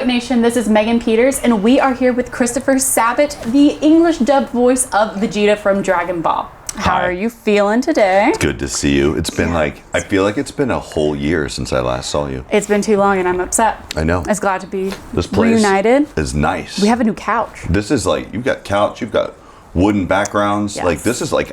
Nation? This is Megan Peters, and we are here with Christopher Sabat, the English dubbed voice of Vegeta from Dragon Ball. How are you feeling today? It's good to see you. It's been I feel like it's been a whole year since I last saw you. It's been too long and I'm upset. I know. I was glad to be This place reunited. is nice. We have a new couch. This is like, you've got couch, you've got wooden backgrounds. Yes. Like this is like,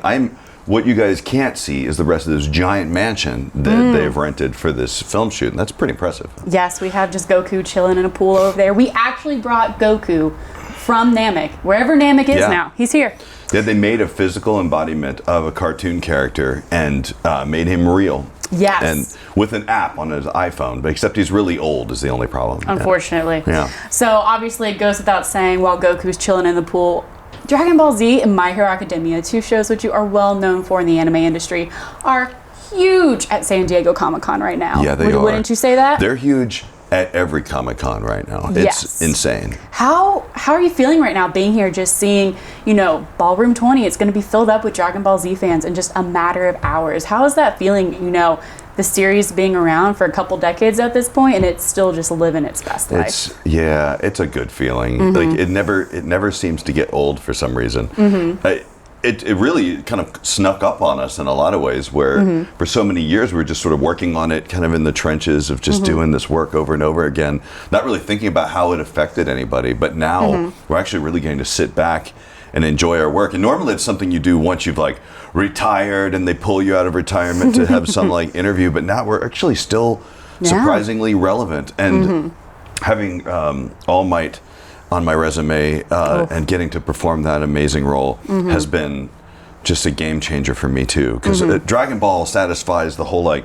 what you guys can't see is the rest of this giant mansion that they've rented for this film shoot. And that's pretty impressive. Yes, we have just Goku chilling in a pool over there. We actually brought Goku from Namek, wherever Namek is now. He's here. Yeah, they made a physical embodiment of a cartoon character and made him real. Yes. And with an app on his iPhone, but except he's really old is the only problem. Unfortunately. Yeah. So obviously it goes without saying, while Goku's chilling in the pool, Dragon Ball Z and My Hero Academia, two shows which you are well known for in the anime industry, are huge at San Diego Comic-Con right now. Yeah, they are. Wouldn't you say that? They're huge at every Comic-Con right now. It's insane. How are you feeling right now being here, just seeing, Ballroom 20, it's going to be filled up with Dragon Ball Z fans in just a matter of hours. How is that feeling, the series being around for a couple decades at this point and it's still just living its best life? It's a good feeling. Like it never seems to get old for some reason. It really kind of snuck up on us in a lot of ways where for so many years we were just sort of working on it kind of in the trenches of just doing this work over and over again, not really thinking about how it affected anybody. But now we're actually really getting to sit back and enjoy our work. And normally it's something you do once you've like retired and they pull you out of retirement to have some like interview. But now we're actually still surprisingly relevant. And having All Might on my resume and getting to perform that amazing role has been just a game changer for me too. Because Dragon Ball satisfies the whole like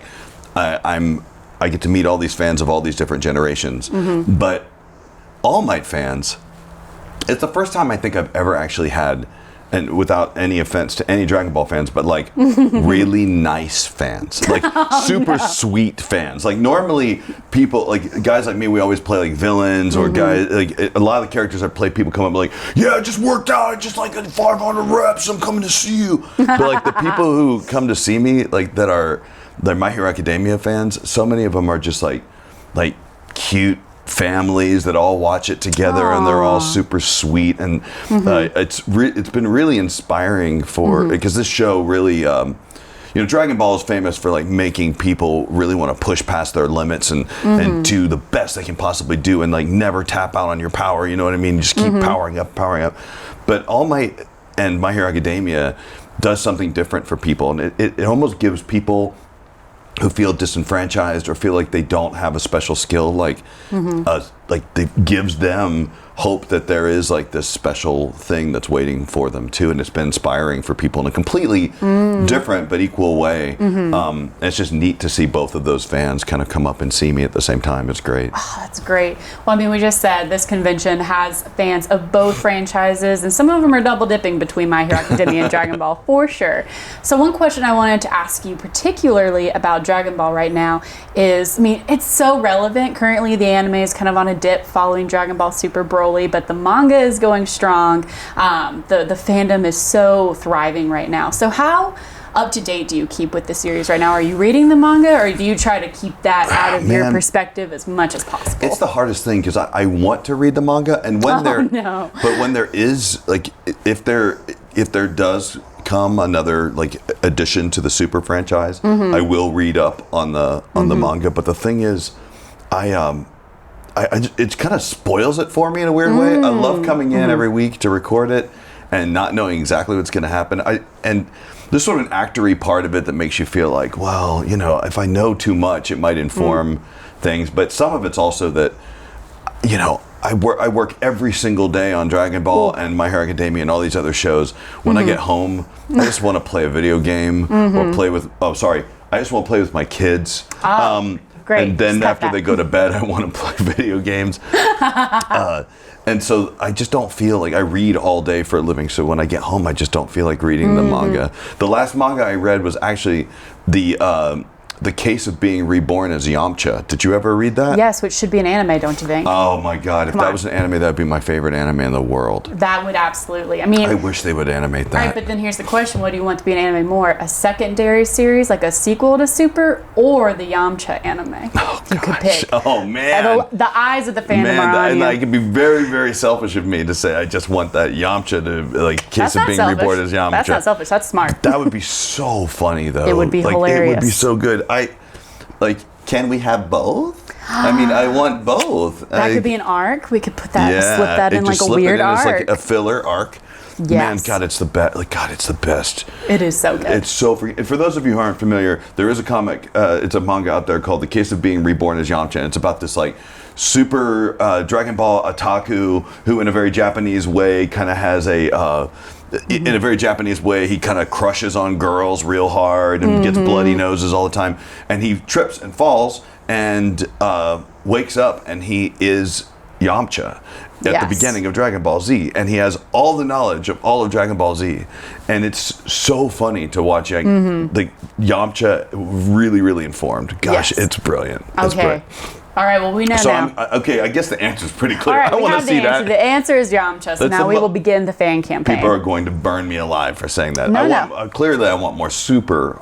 I get to meet all these fans of all these different generations. But All Might fans, it's the first time I think I've ever actually had, and without any offense to any Dragon Ball fans, but like really nice fans, like super sweet fans. Like normally people, like guys like me, we always play like villains or guys, like a lot of the characters I play, people come up like, yeah, I just worked out, I just like 500 reps, I'm coming to see you. But like the people who come to see me, like they're My Hero Academia fans, so many of them are just like cute families that all watch it together and they're all super sweet and it's been really inspiring for because this show really Dragon Ball is famous for like making people really want to push past their limits and do the best they can possibly do and like never tap out on your power, you know what I mean? Just keep powering up. But All Might and My Hero Academia does something different for people, and it almost gives people who feel disenfranchised or feel like they don't have a special skill, like it gives them hope that there is like this special thing that's waiting for them too, and it's been inspiring for people in a completely different but equal way. It's just neat to see both of those fans kind of come up and see me at the same time. It's great. Oh, that's great. Well, I mean, we just said this convention has fans of both franchises, and some of them are double dipping between My Hero Academia and Dragon Ball for sure. So one question I wanted to ask you particularly about Dragon Ball right now is, I mean, it's so relevant. Currently the anime is kind of on a dip following Dragon Ball Super Broly, but the manga is going strong. The fandom is so thriving right now. So how up to date do you keep with the series right now? Are you reading the manga, or do you try to keep that out of your perspective as much as possible? It's the hardest thing because I want to read the manga, and when but when there is like if there does come another like addition to the Super franchise, I will read up on the manga. But the thing is, it kind of spoils it for me in a weird way. I love coming in every week to record it and not knowing exactly what's going to happen. And there's sort of an actory part of it that makes you feel like, well, if I know too much, it might inform things. But some of it's also that, I work every single day on Dragon Ball and My Hero Academia and all these other shows. When I get home, I just want to play a video game or play with, I just want to play with my kids. Great. And then after they go to bed, I want to play video games. And so I just don't feel like I read all day for a living. So when I get home, I just don't feel like reading the manga. The last manga I read was actually the The Case of Being Reborn as Yamcha. Did you ever read that? Yes, which should be an anime, don't you think? Oh my God! If that was an anime, that would be my favorite anime in the world. That would absolutely. I mean, I wish they would animate that. Right, but then here's the question: what do you want to be an anime more? A secondary series, like a sequel to Super, or the Yamcha anime? Oh, you could pick. Oh man! The eyes of the fandom are on you. It could be very, very selfish of me to say I just want that Yamcha to Case of Being Reborn as Yamcha. That's not selfish. That's smart. That would be so funny, though. It would be hilarious. It would be so good. Can we have both? I mean, I want both. That could be an arc. We could put that, slip that in like a weird arc. It's like a filler arc. Yes. Man, God, it's the best. It's the best. It is so good. It's so freaking. For those of you who aren't familiar, there is a comic. It's a manga out there called The Case of Being Reborn as Yamcha, and it's about this super Dragon Ball otaku who, in a very Japanese way, kind of has a. In a very Japanese way, he kind of crushes on girls real hard and gets bloody noses all the time. And he trips and falls and wakes up, and he is Yamcha at the beginning of Dragon Ball Z. And he has all the knowledge of all of Dragon Ball Z. And it's so funny to watch Yamcha really, really informed. Gosh, it's brilliant. It's brilliant. All right, well, we know now. I guess the answer is pretty clear. All right, I want to see that. The answer is Yamcha, so now we will begin the fan campaign. People are going to burn me alive for saying that. Clearly, I want more Super,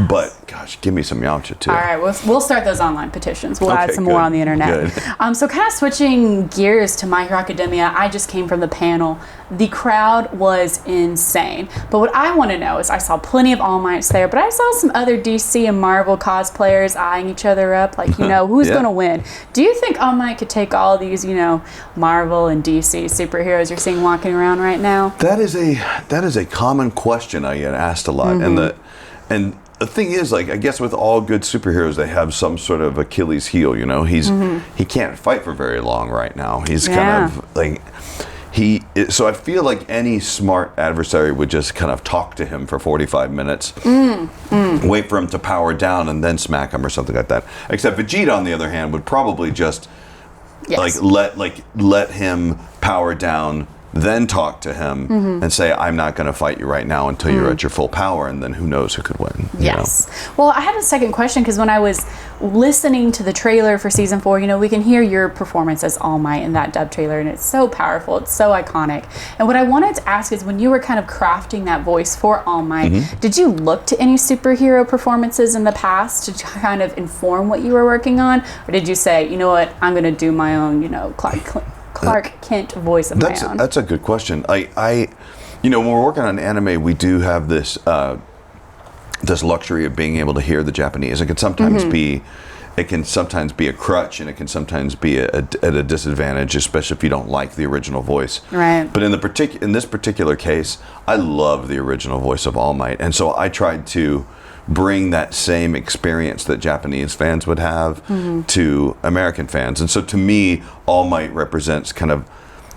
but gosh, give me some Yamcha too. All right, we'll start those online petitions. We'll add some more on the internet. So kind of switching gears to My Hero Academia, I just came from the panel. The crowd was insane. But what I want to know is I saw plenty of All Mights there, but I saw some other DC and Marvel cosplayers eyeing each other up, who's going to win? Do you think All Might could take all these, Marvel and DC superheroes you're seeing walking around right now? That is a common question I get asked a lot. And the thing is, I guess with all good superheroes, they have some sort of Achilles heel, he can't fight for very long right now. He's kind of so I feel like any smart adversary would just kind of talk to him for 45 minutes, wait for him to power down, and then smack him or something like that. Except Vegeta, on the other hand, would probably just let him power down, then talk to him and say, I'm not going to fight you right now until you're at your full power, and then who knows who could win. Yes. Well, I had a second question, because when I was listening to the trailer for season 4, we can hear your performance as All Might in that dub trailer, and it's so powerful, it's so iconic. And what I wanted to ask is, when you were kind of crafting that voice for All Might, did you look to any superhero performances in the past to kind of inform what you were working on? Or did you say, you know what, I'm going to do my own, Clark Kent voice of my own? That's a good question. When we're working on anime, we do have this this luxury of being able to hear the Japanese. It can sometimes be a crutch, and it can sometimes be at a disadvantage, especially if you don't like the original voice. Right. But in this particular case, I love the original voice of All Might, and so I tried to bring that same experience that Japanese fans would have to American fans. And so to me, All Might represents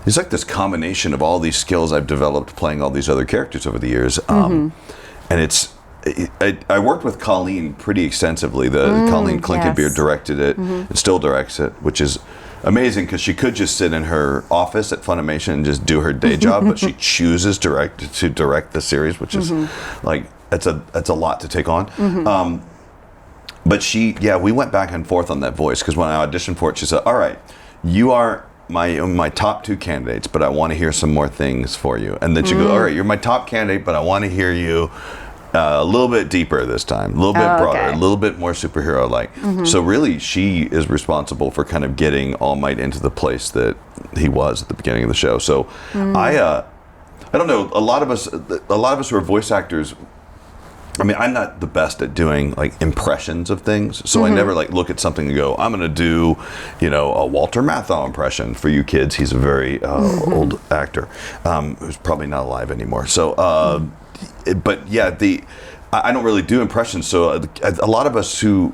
it's like this combination of all these skills I've developed playing all these other characters over the years. And I worked with Colleen pretty extensively. Colleen Klinkenbeard directed it and still directs it, which is amazing, because she could just sit in her office at Funimation and just do her day job, but she chooses to direct the series, which is that's a lot to take on. But we went back and forth on that voice, because when I auditioned for it, she said, all right, you are my top 2 candidates, but I want to hear some more things for you. And then she goes, all right, you're my top candidate, but I want to hear you a little bit deeper this time, a little bit broader, a little bit more superhero-like. So really, she is responsible for kind of getting All Might into the place that he was at the beginning of the show. So I don't know, a lot of us who are voice actors, I'm not the best at doing impressions of things, so I never look at something and go, I'm going to do, a Walter Matthau impression. For you kids, he's a very old actor who's probably not alive anymore. So, but yeah, I don't really do impressions. So a lot of us who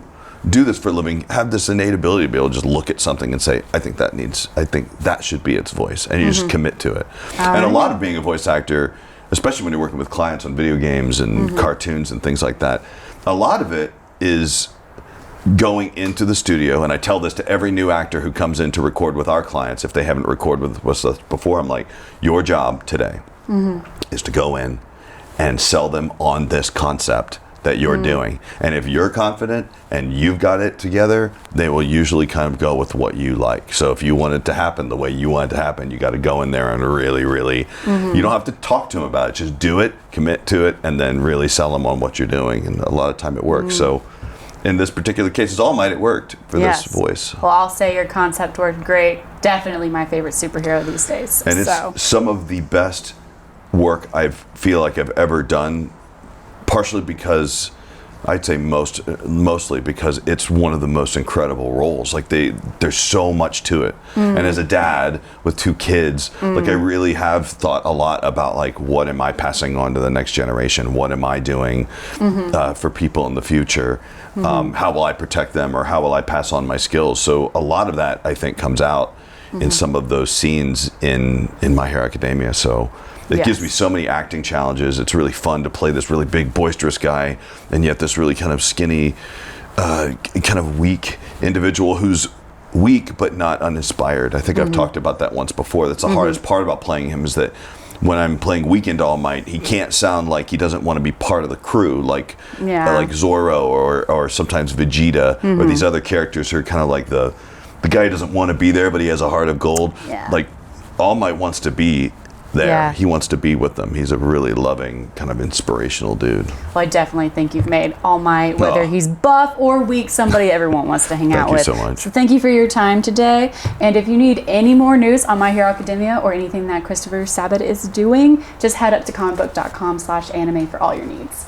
do this for a living have this innate ability to be able to just look at something and say, I think that should be its voice, and you just commit to it. And a lot of being a voice actor, especially when you're working with clients on video games and cartoons and things like that, a lot of it is going into the studio, and I tell this to every new actor who comes in to record with our clients, if they haven't recorded with us before, I'm like, your job today is to go in and sell them on this concept that you're doing. And if you're confident and you've got it together, they will usually kind of go with what you like. So if you want it to happen the way you want it to happen, you got to go in there and really, really, you don't have to talk to them about it. Just do it, commit to it, and then really sell them on what you're doing. And a lot of time it works. So in this particular case, it's All Might, it worked for this voice. Well, I'll say your concept worked great. Definitely my favorite superhero these days. And it's some of the best work I feel like I've ever done, partially because I'd say mostly because it's one of the most incredible roles. Like there's so much to it. And as a dad with 2 kids, like I really have thought a lot about like, what am I passing on to the next generation? What am I doing for people in the future? How will I protect them, or how will I pass on my skills? So a lot of that I think comes out in some of those scenes in My Hero Academia. So it gives me so many acting challenges. It's really fun to play this really big, boisterous guy, and yet this really kind of skinny, kind of weak individual who's weak but not uninspired. I think I've talked about that once before. That's the hardest part about playing him, is that when I'm playing Weekend All Might, he can't sound like he doesn't want to be part of the crew, like Zorro or sometimes Vegeta, or these other characters who are kind of like the guy who doesn't want to be there, but he has a heart of gold. Like All Might wants to be there. He wants to be with them. He's a really loving, kind of inspirational dude. Well, I definitely think you've made All Might, whether he's buff or weak, somebody everyone wants to hang out with. Thank you so much. So thank you for your time today. And if you need any more news on My Hero Academia or anything that Christopher Sabat is doing, just head up to Comicbook.com/anime for all your needs.